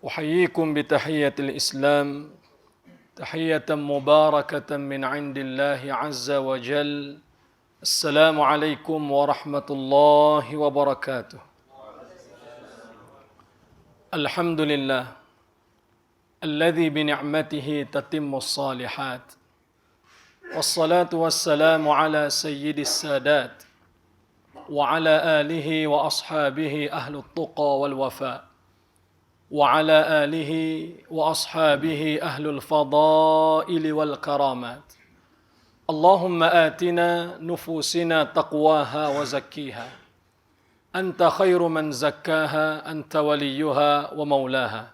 أحييكم بتحية الإسلام تحية مباركة من عند الله عز وجل. السلام عليكم ورحمة الله وبركاته. الحمد لله الذي بنعمته تتم الصالحات، والصلاة والسلام على سيد السادات وعلى آله وأصحابه أهل التقى والوفاء، وعلى آله وأصحابه أهل الفضائل والكرامات. اللهم آتنا نفوسنا تقواها وزكيها، أنت خير من زكاها، أنت وليها ومولاها.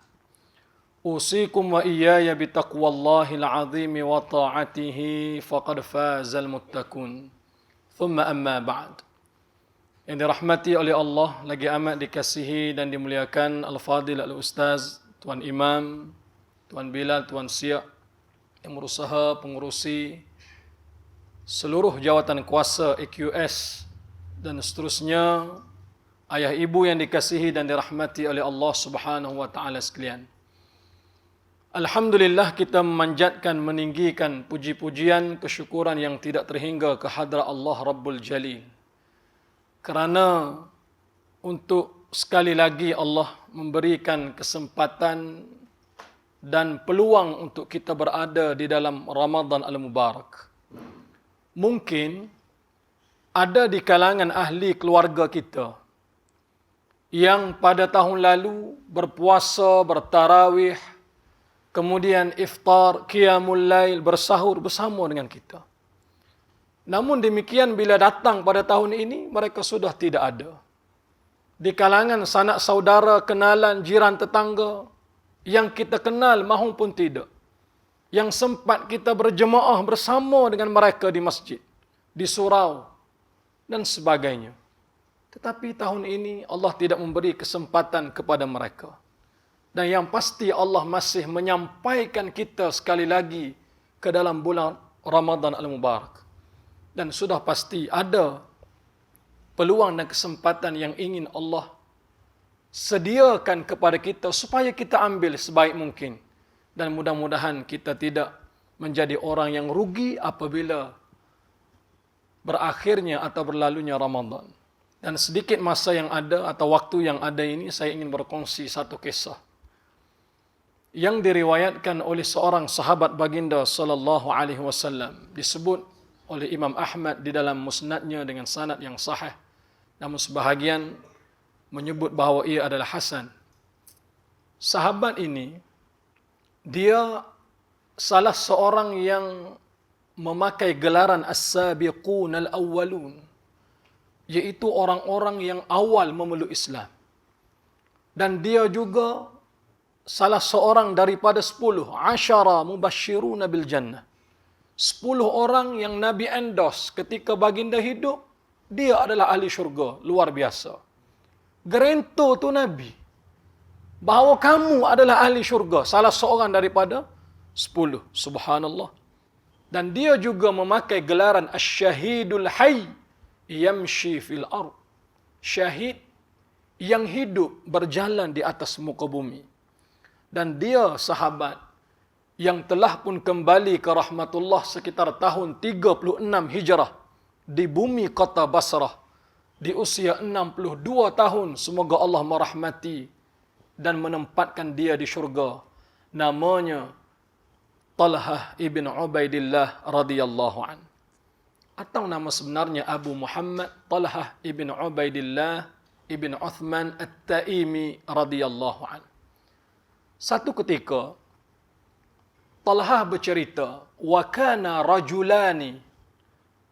أوصيكم وإياي بتقوى الله العظيم وطاعته فقد فاز المتقون. ثم أما بعد. Yang dirahmati oleh Allah, lagi amat dikasihi dan dimuliakan Al-Fadil Al-Ustaz, Tuan Imam, Tuan Bilal, Tuan Siak, yang berusaha pengurusi seluruh jawatan kuasa AQS dan seterusnya, ayah ibu yang dikasihi dan dirahmati oleh Allah Subhanahu wa taala sekalian. Alhamdulillah, kita memanjatkan, meninggikan puji-pujian, kesyukuran yang tidak terhingga ke hadrat Allah Rabbul Jalil. Kerana untuk sekali lagi Allah memberikan kesempatan dan peluang untuk kita berada di dalam Ramadan Al-Mubarak. Mungkin ada di kalangan ahli keluarga kita yang pada tahun lalu berpuasa, bertarawih, kemudian iftar, qiyamul lail, bersahur bersama dengan kita. Namun demikian, bila datang pada tahun ini, mereka sudah tidak ada. Di kalangan sanak saudara, kenalan, jiran, tetangga, yang kita kenal mahupun tidak, yang sempat kita berjemaah bersama dengan mereka di masjid, di surau, dan sebagainya. Tetapi tahun ini Allah tidak memberi kesempatan kepada mereka. Dan yang pasti Allah masih menyampaikan kita sekali lagi ke dalam bulan Ramadan Al-Mubarak. Dan sudah pasti ada peluang dan kesempatan yang ingin Allah sediakan kepada kita supaya kita ambil sebaik mungkin. Dan mudah-mudahan kita tidak menjadi orang yang rugi apabila berakhirnya atau berlalunya Ramadan. Dan sedikit masa yang ada atau waktu yang ada ini, saya ingin berkongsi satu kisah yang diriwayatkan oleh seorang sahabat baginda sallallahu alaihi wasallam, disebut oleh Imam Ahmad di dalam musnadnya dengan sanad yang sahih, namun sebahagian menyebut bahawa ia adalah hasan. Sahabat ini, dia salah seorang yang memakai gelaran as-sabiqun al-awwalun, iaitu orang-orang yang awal memeluk Islam. Dan dia juga salah seorang daripada 10 asyara mubasyiruna bil jannah. 10 orang yang Nabi endorse ketika baginda hidup, dia adalah ahli syurga, luar biasa. Gerento tu Nabi, bahawa kamu adalah ahli syurga, salah seorang daripada 10, subhanallah. Dan dia juga memakai gelaran asyahidul hayy yamshi fil ard, syahid yang hidup berjalan di atas muka bumi. Dan dia sahabat yang telah pun kembali ke rahmatullah sekitar tahun 36 Hijrah di bumi kota Basrah di usia 62 tahun. Semoga Allah merahmati dan menempatkan dia di syurga. Namanya Talhah ibn Ubaidillah radhiyallahu an, atau nama sebenarnya Abu Muhammad Talhah ibn Ubaidillah ibn Uthman At-Taimi radhiyallahu an. Satu ketika Talhah bercerita, wa kana rajulani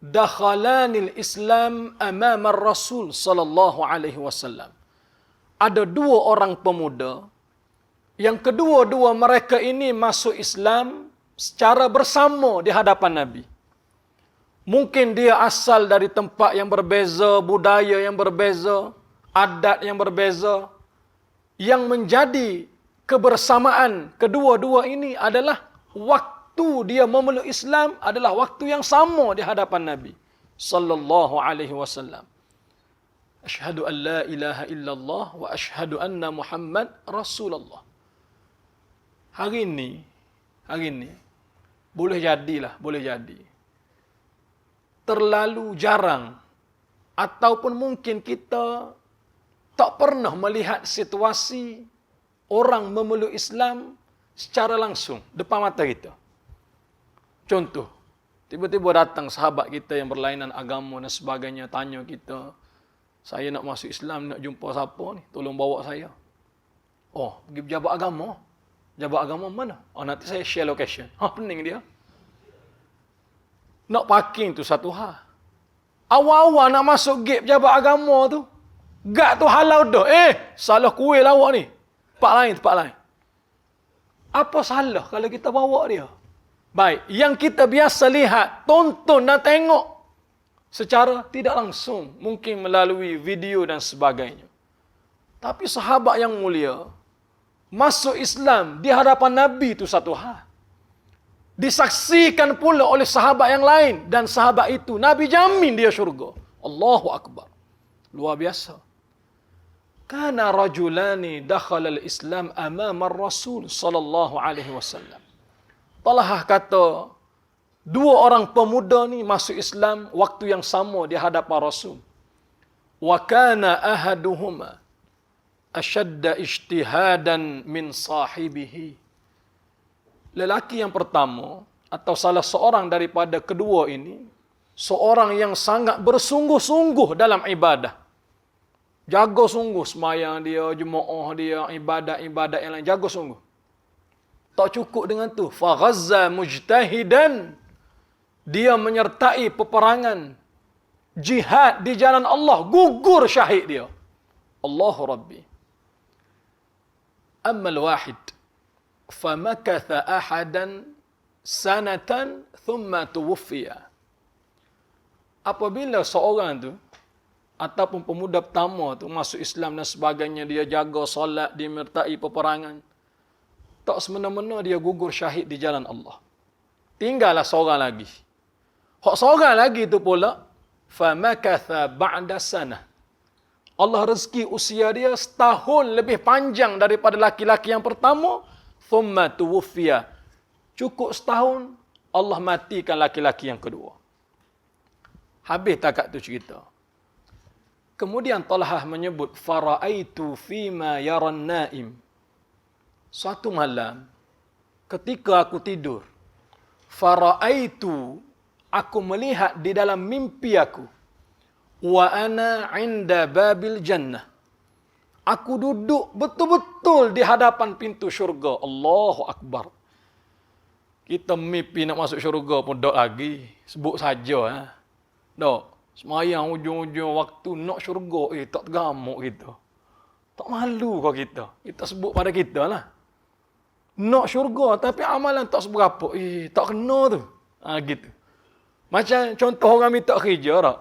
dakhalanil Islam amama Rasul sallallahu alaihi wasallam. Ada 2 orang pemuda yang kedua-dua mereka ini masuk Islam secara bersama di hadapan Nabi. Mungkin dia asal dari tempat yang berbeza, budaya yang berbeza, adat yang berbeza. Yang menjadi kebersamaan kedua-dua ini adalah waktu dia memeluk Islam adalah waktu yang sama di hadapan Nabi sallallahu alaihi wasallam. Asyhadu an la ilaha illallah wa asyhadu anna Muhammad Rasulullah. hari ini, boleh jadi. Terlalu jarang, ataupun mungkin kita tak pernah melihat situasi orang memeluk Islam secara langsung, depan mata kita. Contoh, tiba-tiba datang sahabat kita yang berlainan agama dan sebagainya, tanya kita, saya nak masuk Islam, nak jumpa siapa ni, tolong bawa saya. Oh, pergi pejabat agama. Pejabat agama mana? Oh, nanti saya share location. Pening dia. Nak parking tu satu hal. Awal-awal nak masuk gate pejabat agama tu, gak tu halau dah. Salah kuih lah awak ni. Tempat lain. Apa salah kalau kita bawa dia? Baik, yang kita biasa lihat, tonton dan tengok secara tidak langsung, mungkin melalui video dan sebagainya. Tapi sahabat yang mulia, masuk Islam di hadapan Nabi itu satu hal. Disaksikan pula oleh sahabat yang lain, dan sahabat itu Nabi jamin dia syurga. Allahu Akbar. Luar biasa. Kana rajulani dakhala al-Islam amama ar-Rasul sallallahu alaihi wasallam. Talhah kata, dua orang pemuda ni masuk Islam waktu yang sama di hadapan Rasul. Wa kana ahaduhuma ashadda ijtihadan min sahibihi. Lelaki yang pertama, atau salah seorang daripada kedua ini, seorang yang sangat bersungguh-sungguh dalam ibadah. Jaga sungguh sembahyang dia, jemaah dia, ibadat-ibadat yang lain, jaga sungguh. Tak cukup dengan tu. Faghazza mujtahidan. Dia menyertai peperangan. Jihad di jalan Allah. Gugur syahid dia. Allahu Rabbi. Ammal wahid. Famakatha ahadan sanatan thumma tuwuffiya. Apabila seorang tu, ataupun pemuda pertama tu masuk Islam dan sebagainya, dia jaga solat, dia menyertai peperangan, tak semena-mena dia gugur syahid di jalan Allah. Tinggallah seorang lagi. Hak seorang lagi tu pula, famakatha ba'da sanah. Allah rezeki usia dia setahun lebih panjang daripada laki-laki yang pertama, thumma tuwuffiya. Cukup setahun, Allah matikan laki-laki yang kedua. Habis takat tu cerita. Kemudian Talhah menyebut, fara'aitu fima yaran naim. Suatu malam, ketika aku tidur, fara'aitu, aku melihat di dalam mimpi aku, wa ana 'inda babil jannah. Aku duduk betul-betul di hadapan pintu syurga. Allahu Akbar. Kita mimpi nak masuk syurga pun tak lagi. Sebut saja. Tak. Semayang ujung-ujung waktu nak syurga. Tak tergamuk kita. Tak malu kau kita. Kita sebut pada kita lah. Nak syurga tapi amalan tak seberapa. Tak kena tu. Gitu. Macam contoh orang minta kerja tak?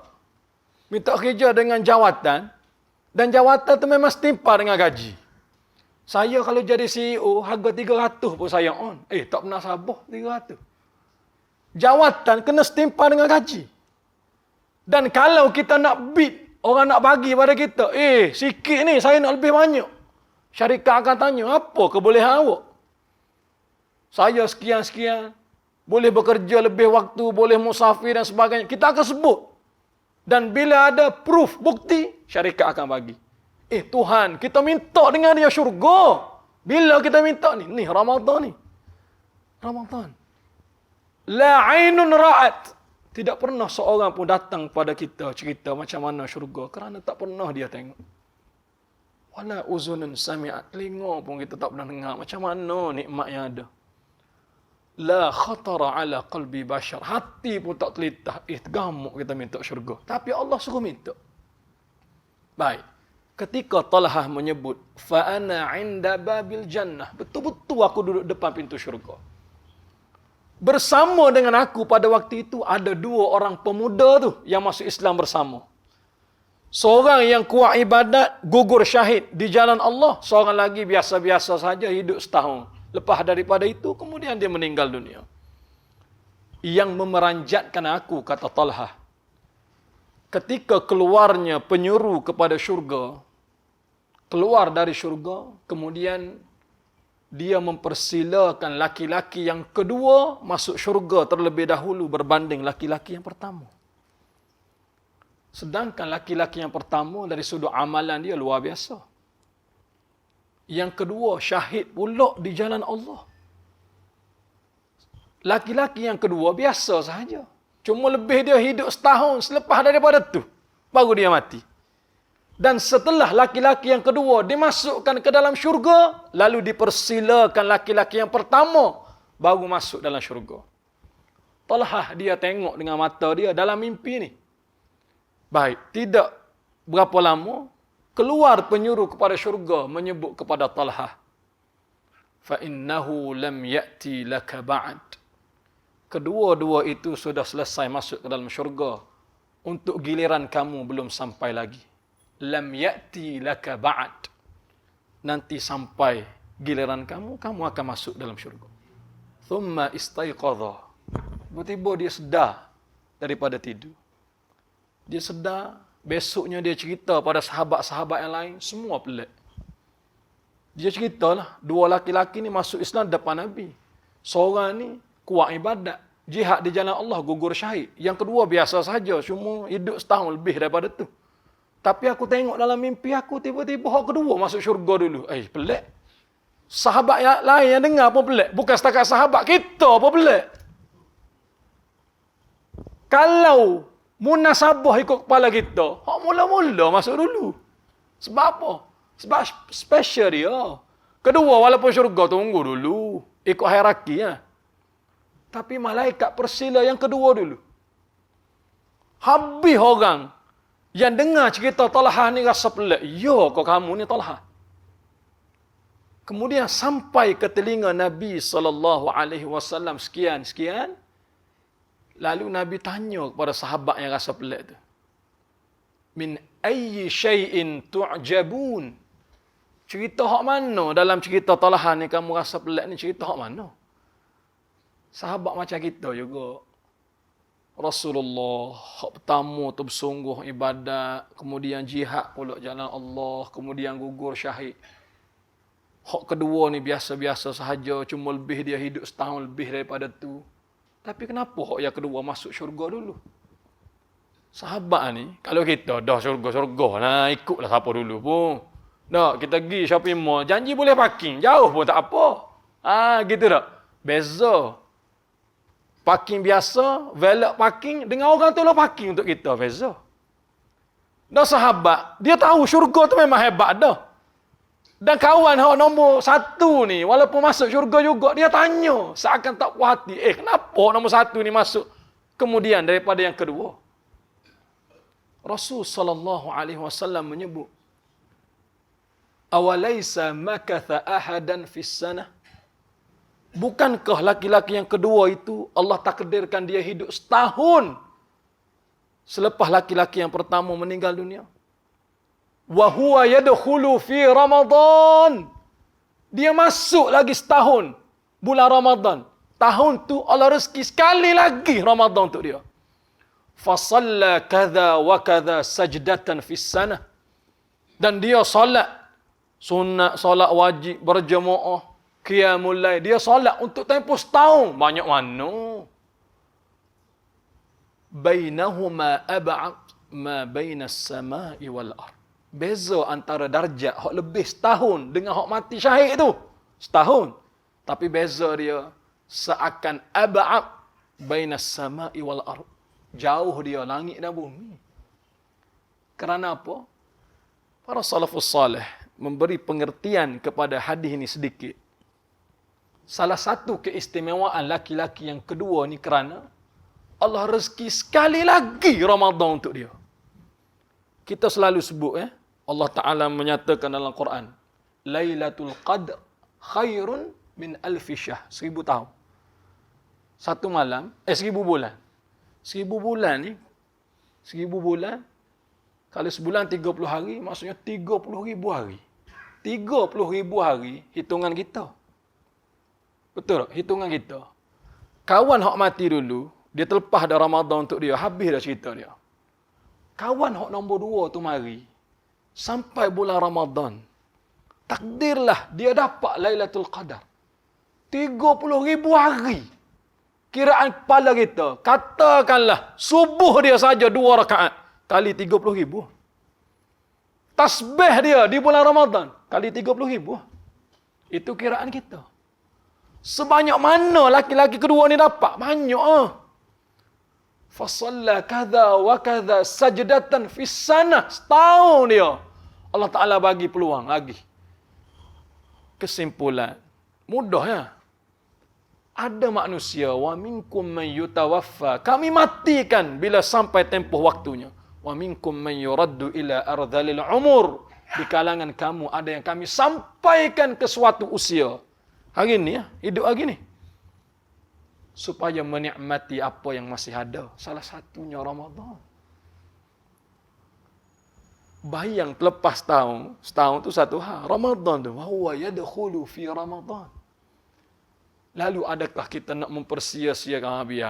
Minta kerja dengan jawatan. Dan jawatan tu memang setimpal dengan gaji. Saya kalau jadi CEO, harga 300 pun saya on. Tak pernah sabar 300. Jawatan kena setimpal dengan gaji. Dan kalau kita nak bid, orang nak bagi pada kita, sikit ni saya nak lebih banyak. Syarikat akan tanya, apa kebolehan awak? Saya sekian-sekian, boleh bekerja lebih waktu, boleh musafir dan sebagainya. Kita akan sebut. Dan bila ada proof, bukti, syarikat akan bagi. Tuhan, kita minta dengan dia syurga. Bila kita minta ni? Ni Ramadan ni. Ramadan. La ainun ra'at. Tidak pernah seorang pun datang pada kita cerita macam mana syurga. Kerana tak pernah dia tengok. Wala uzunun sami'at. Telinga pun kita tak pernah dengar. Macam mana nikmat yang ada. La khatara ala qalbi bashar. Hati pun tak terlintas. Tergamuk kita minta syurga. Tapi Allah suruh minta. Baik. Ketika Talhah menyebut, fa'ana 'inda babil jannah. Betul-betul aku duduk depan pintu syurga. Bersama dengan aku pada waktu itu, ada dua orang pemuda tu yang masuk Islam bersama. Seorang yang kuat ibadat, gugur syahid di jalan Allah. Seorang lagi biasa-biasa saja, hidup setahun. Lepas daripada itu, kemudian dia meninggal dunia. Yang memeranjatkan aku, kata Talhah, ketika keluarnya penyuruh kepada syurga, keluar dari syurga, kemudian dia mempersilakan laki-laki yang kedua masuk syurga terlebih dahulu berbanding laki-laki yang pertama. Sedangkan laki-laki yang pertama dari sudut amalan dia luar biasa. Yang kedua, syahid pula di jalan Allah. Laki-laki yang kedua biasa sahaja. Cuma lebih dia hidup setahun selepas daripada tu, baru dia mati. Dan setelah laki-laki yang kedua dimasukkan ke dalam syurga, lalu dipersilakan laki-laki yang pertama baru masuk dalam syurga. Talhah dia tengok dengan mata dia dalam mimpi ni. Baik, tidak berapa lama, keluar penyuruh kepada syurga menyebut kepada Talhah, فَإِنَّهُ لَمْ يَأْتِي لَكَ بَعْدِ. Kedua-dua itu sudah selesai masuk ke dalam syurga. Untuk giliran kamu belum sampai lagi. Lam ya'ti laka ba'd. Nanti sampai giliran kamu, kamu akan masuk dalam syurga. Thumma istayqadha. Tiba-tiba dia sedar daripada tidur. Dia sedar, besoknya dia cerita pada sahabat-sahabat yang lain, semua pelik. Dia ceritalah, dua laki-laki ni masuk Islam depan Nabi. Seorang ni kuat ibadat, jihad di jalan Allah, gugur syahid. Yang kedua biasa saja, cuma hidup setahun lebih daripada tu. Tapi aku tengok dalam mimpi aku, tiba-tiba hak kedua masuk syurga dulu. Pelik. Sahabat yang lain yang dengar pun pelik. Bukan setakat sahabat, kita pun pelik. Kalau munasabah ikut kepala kita, hak mula-mula masuk dulu. Sebab apa? Sebab special dia. Kedua, walaupun syurga, tunggu dulu. Ikut hierarki ya. Tapi malaikat persila yang kedua dulu. Habis orang yang dengar cerita Talhah ni rasa pelik. Ya kau kamu ni Talhah. Kemudian sampai ke telinga Nabi SAW sekian. Lalu Nabi tanya kepada sahabat yang rasa pelik tu. Min ayyi syai'in tu'jabun. Cerita hak mana dalam cerita Talhah ni kamu rasa pelik ni, cerita hak mana? Sahabat macam kita juga. Rasulullah, hak pertama tu bersungguh ibadat, kemudian jihad pula jalan Allah, kemudian gugur syahid. Hak kedua ni biasa-biasa sahaja, cuma lebih dia hidup setahun lebih daripada tu. Tapi kenapa hak yang kedua masuk syurga dulu? Sahabat ni, kalau kita dah syurga-syurga, nah ikutlah siapa dulu pun. Dah, kita pergi shopping mall, janji boleh parking, jauh pun tak apa. Gitu tak? Beza. Parking biasa, valet parking, dengan orang tu lah parking untuk kita, beza. Dah sahabat, dia tahu syurga tu memang hebat dah. Dan kawan hak nombor satu ni, walaupun masuk syurga juga, dia tanya, seakan tak puas hati, kenapa nombor satu ni masuk kemudian daripada yang kedua? Rasul SAW menyebut, awalaysa makatha ahadan fis sanah. Bukankah laki-laki yang kedua itu Allah takdirkan dia hidup setahun selepas laki-laki yang pertama meninggal dunia? Wa huwa yadkhulu fi Ramadan. Dia masuk lagi setahun bulan Ramadan. Tahun tu Allah rezeki sekali lagi Ramadan untuk dia. Fa shalla kadza wa kadza sajdatan fis sanah. Dan dia solat sunat, solat wajib berjemaah, qiyamul lail, dia solat untuk tempoh setahun. Banyak mana? Bainahuma ab'ad ma bainas sama'i wal ard. Beza antara darjat hak lebih setahun dengan hak mati syahid tu. Setahun. Tapi beza dia seakan ab'ad bainas sama'i wal ard. Jauh dia langit dan bumi. Kerana apa? Para salafus salih memberi pengertian kepada hadis ini sedikit. Salah satu keistimewaan laki-laki yang kedua ni kerana Allah rezeki sekali lagi Ramadan untuk dia. Kita selalu sebut Allah Ta'ala menyatakan dalam Quran, Lailatul Qadr khairun min alfi syahr. 1000 tahun. Satu malam, 1000 bulan. 1000 bulan ni, 1000 bulan, kalau sebulan 30 hari, maksudnya 30,000 hari. 30,000 hari, hitungan kita. Betul tak? Hitungan kita. Kawan hak mati dulu, dia terlepas dah Ramadan untuk dia, habis dah cerita dia. Kawan hak nombor 2 tu mari, sampai bulan Ramadan. Takdirlah dia dapat Lailatul Qadar. 30,000 hari. Kiraan kepala kita. Katakanlah, subuh dia saja 2 rakaat. Kali 30,000. Tasbih dia di bulan Ramadan. Kali 30,000. Itu kiraan kita. Sebanyak mana laki-laki kedua ni dapat? Banyak. Fasalla kadha wa kadha sajdatan fis sanah. Setahun dia. Allah Ta'ala bagi peluang lagi. Kesimpulan. Mudah ya. Ada manusia. Wa minkum man yutawaffa. Kami matikan bila sampai tempoh waktunya. Wa minkum man yuraddu ila ardhalil umur. Di kalangan kamu ada yang kami sampaikan ke suatu usia. Hari ni ya. Hidup hari ni. Supaya menikmati apa yang masih ada. Salah satunya Ramadan. Bayang terlepas tahun. Setahun tu satu hal. Ramadan tu. Wahuwa yadkhulu fi Ramadan. Lalu adakah kita nak mempersia-siakan habis?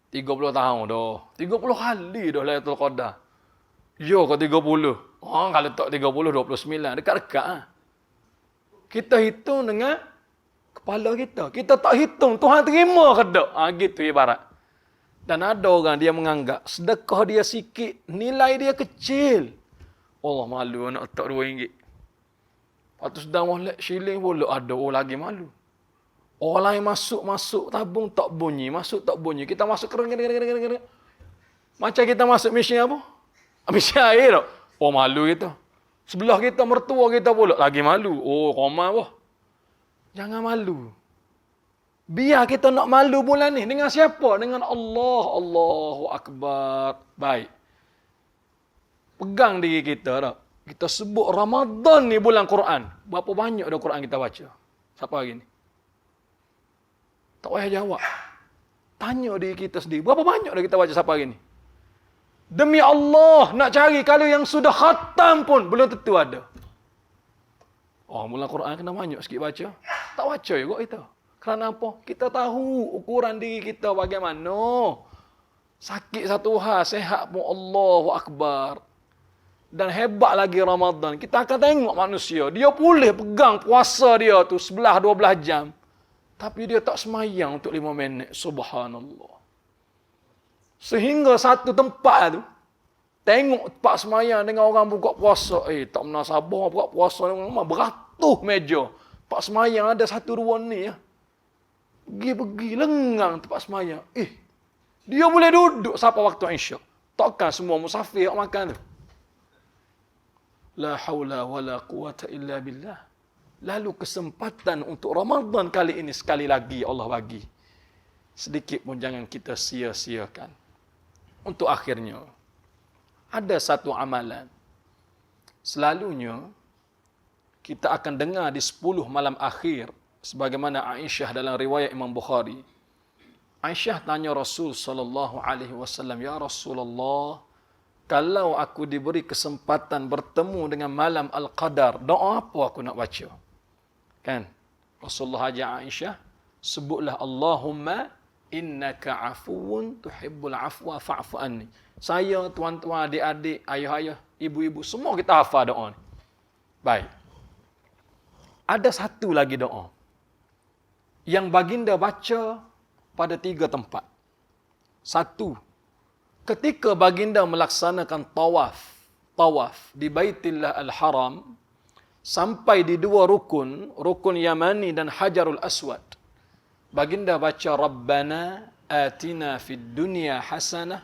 30 tahun dah. 30 kali dah Lailatul Qadar. Ya ke 30? Oh, kalau tak 30, 29. Dekat-dekat. Kita hitung dengan kepala kita. Kita tak hitung. Tuhan terima ke tak? Gitu ibarat. Dan ada orang dia menganggap sedekah dia sikit, nilai dia kecil. Allah malu nak letak RM2. Lepas tu sedang molek shilling pula ada orang lagi malu. Orang lain masuk tabung tak bunyi, masuk tak bunyi. Kita masuk kering. Macam kita masuk mesin apa? Mesin air tak? Oh malu kita. Sebelah kita mertua kita pula lagi malu. Oh koma apa? Jangan malu. Biar kita nak malu bulan ni. Dengan siapa? Dengan Allah. Allahu Akbar. Baik. Pegang diri kita tak? Kita sebut Ramadan ni bulan Quran. Berapa banyak dah Quran kita baca? Siapa hari ni? Tak payah jawab. Tanya diri kita sendiri. Berapa banyak dah kita baca siapa hari ni? Demi Allah, nak cari kalau yang sudah khatam pun belum tentu ada. Oh, bulan Quran kena banyak sikit baca. Tak baca juga kita. Kerana apa? Kita tahu ukuran diri kita bagaimana. Sakit satu hal, sehat pun Allahu Akbar. Dan hebat lagi Ramadan. Kita akan tengok manusia. Dia boleh pegang puasa dia tu 11-12 jam. Tapi dia tak semayang untuk 5 minit. Subhanallah. Sehingga satu tempat tu, tengok tempat semayang dengan orang buka puasa. Tak pernah sabar buka puasa. Beratus meja. Tempat semayang ada 1-2 ni ya. Pergi lengang tempat semayang. Dia boleh duduk sampai waktu Isyak. Takkan semua musafir makan tu. La haula wa la quwata illa billah. Lalu kesempatan untuk Ramadan kali ini sekali lagi Allah bagi. Sedikit pun jangan kita sia-siakan. Untuk akhirnya, ada satu amalan. Selalunya, kita akan dengar di 10 malam akhir. Sebagaimana Aisyah dalam riwayat Imam Bukhari. Aisyah tanya Rasul SAW, Ya Rasulullah, kalau aku diberi kesempatan bertemu dengan malam Al-Qadar, doa apa aku nak baca? Kan? Rasulullah ajak Aisyah, sebutlah Allahumma innaka afuwun tuhibbul afwa fa'fu anni. Saya, tuan-tuan, adik-adik, ayah-ayah, ibu-ibu, semua kita hafal doa ni. Baik. Ada satu lagi doa yang baginda baca pada 3 tempat. Satu, ketika baginda melaksanakan tawaf di Baitillah Al-Haram, sampai di 2 rukun Yamani dan Hajarul Aswad. Baginda baca Rabbana atina fid dunya hasanah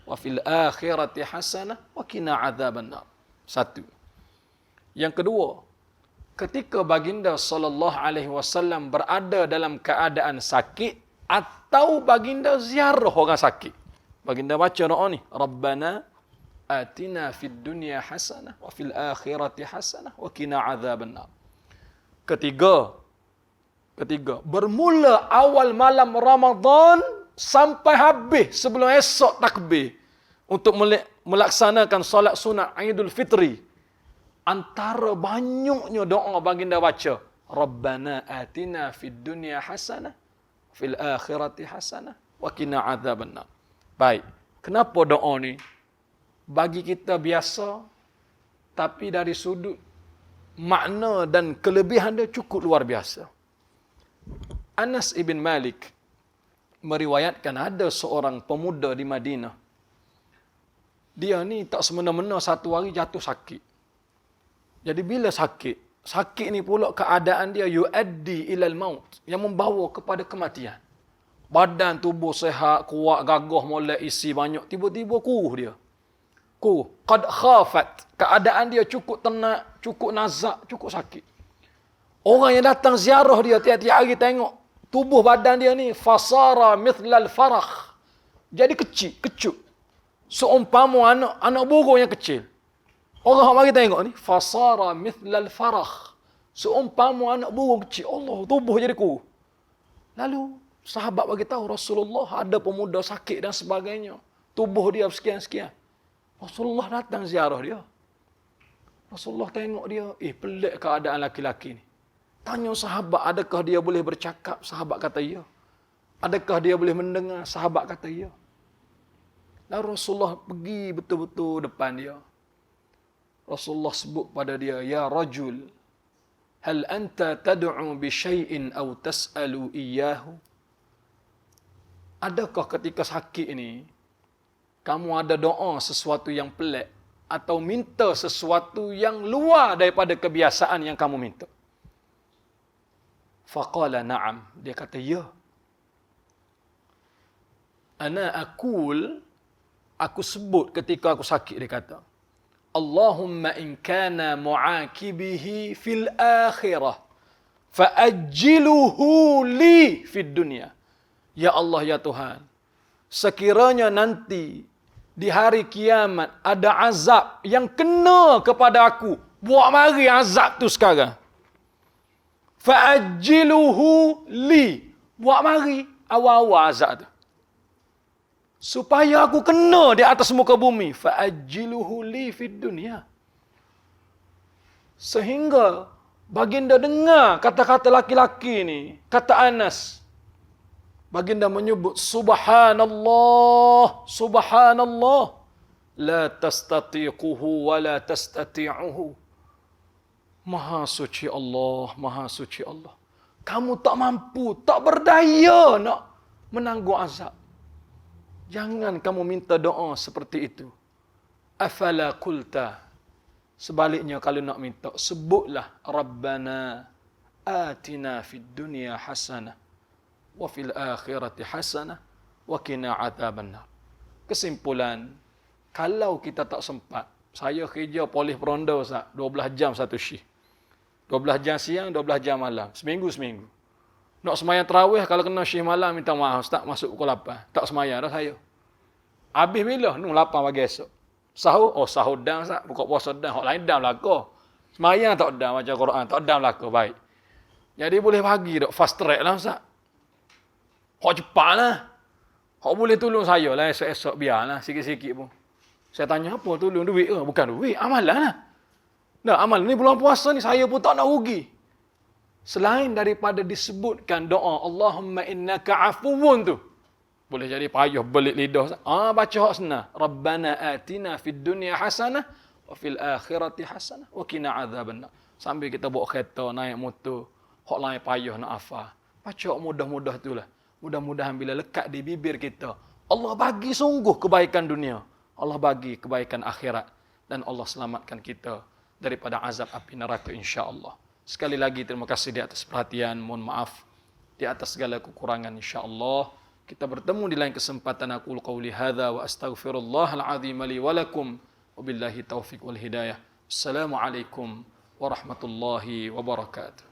wa fil akhirati hasanah wa qina adzabannar. Satu. Yang kedua, ketika baginda sallallahu alaihi wasallam berada dalam keadaan sakit atau baginda ziarah orang sakit, baginda baca doa ni, Rabbana atina fid dunya hasanah wa fil akhirati hasanah wa qina adzabannar. Ketiga, bermula awal malam Ramadan sampai habis sebelum esok takbir untuk melaksanakan solat sunat Aidul Fitri. Antara banyaknya doa baginda baca, Rabbana atina fid dunya hasanah fil akhirati hasanah wa qina adzabannar. Baik, kenapa doa ni bagi kita biasa tapi dari sudut makna dan kelebihan dia cukup luar biasa. Anas ibn Malik meriwayatkan ada seorang pemuda di Madinah. Dia ni tak semena-mena satu hari jatuh sakit. Jadi bila sakit ni pula keadaan dia yuaddi ilal maut, yang membawa kepada kematian. Badan tubuh sehat, kuat, gagah, molek, isi banyak, tiba-tiba kuruh dia. Qad khafat, keadaan dia cukup tenat, cukup nazak, cukup sakit. Orang yang datang ziarah dia tiap-tiap hari tengok tubuh badan dia ni fasara mithlal farakh. Jadi kecil, kecut. Seumpama anak burung yang kecil. Orang mari tengok ni fasara mithlal farakh. Seumpama anak burung kecil. Allah, tubuh jadi kurus. Lalu sahabat bagi tahu Rasulullah ada pemuda sakit dan sebagainya. Tubuh dia sekian-sekian. Rasulullah datang ziarah dia. Rasulullah tengok dia, pelik keadaan laki-laki ni. Tanya sahabat, adakah dia boleh bercakap? Sahabat kata ya. Adakah dia boleh mendengar? Sahabat kata ya. Lalu Rasulullah pergi betul-betul depan dia. Rasulullah sebut pada dia, ya rajul, hal anta tad'u bi syai'in aw tas'alu iyyahu? Adakah ketika sakit ini kamu ada doa sesuatu yang pelik atau minta sesuatu yang luar daripada kebiasaan yang kamu minta? Faqala na'am. Dia kata, ya. Aku sebut ketika aku sakit, dia kata, Allahumma in kana mu'akibihi fil akhirah, fa'ajjiluhu li fid dunya. Ya Allah, ya Tuhan, sekiranya nanti di hari kiamat ada azab yang kena kepada aku, buat mari azab tu sekarang. Fa'ajjiluhu li. Buat mari awal-awal azab tu. Supaya aku kena di atas muka bumi. Fa'ajjiluhu li fid dunya. Sehingga baginda dengar kata-kata laki-laki ni. Kata Anas. Baginda menyebut, Subhanallah, Subhanallah. La tastatiquhu wa la tastati'uhu. Maha suci Allah, Maha suci Allah. Kamu tak mampu, tak berdaya nak menanggung azab. Jangan kamu minta doa seperti itu. Afala qulta. Sebaliknya kalau nak minta, sebutlah Rabbana atina fid dunya hasanah wa fil akhirati hasanah wa qina adzabannar. Kesimpulan, kalau kita tak sempat, saya kerja polis peronda Ustaz, 12 jam satu shift. 12 jam siang, 12 jam malam. Seminggu. Nak semayang tarawih, kalau kena shift malam, minta maaf Ustaz, masuk pukul 8. Tak semayang dah saya. Habis bila? 8 pagi esok. Sahur? Sahur dah Ustaz. Buka puasa dah. Hak lain dah belaka. Semayang tak dah macam Quran. Tak dah belaka. Baik. Jadi boleh bagi dok fast track lah Ustaz. Hak cepat lah. Hak boleh tolong saya lah esok-esok. Biarlah sikit-sikit pun. Saya tanya apa tolong? Duit ke? Bukan duit. Amalan lah. Nah, amal ni bulan puasa ni saya pun tak nak rugi. Selain daripada disebutkan doa Allahumma innaka afuwun tu. Boleh jadi payah belit lidah. Baca hak senang. Rabbana atina fid dunya hasanah wa fil akhirati hasanah wa qina adzabannar. Sambil kita bawa kereta, naik motor, hak lain payah nak hafal. Baca hak mudah-mudah itulah. Mudah-mudahan bila lekat di bibir kita, Allah bagi sungguh kebaikan dunia. Allah bagi kebaikan akhirat. Dan Allah selamatkan kita daripada azab api neraka insya-Allah. Sekali lagi terima kasih di atas perhatian, mohon maaf di atas segala kekurangan insya-Allah. Kita bertemu di lain kesempatan. Aku qauli hadza wa astaghfirullahal azim li wa lakum wa billahi taufiq wal hidayah. Assalamualaikum warahmatullahi wabarakatuh.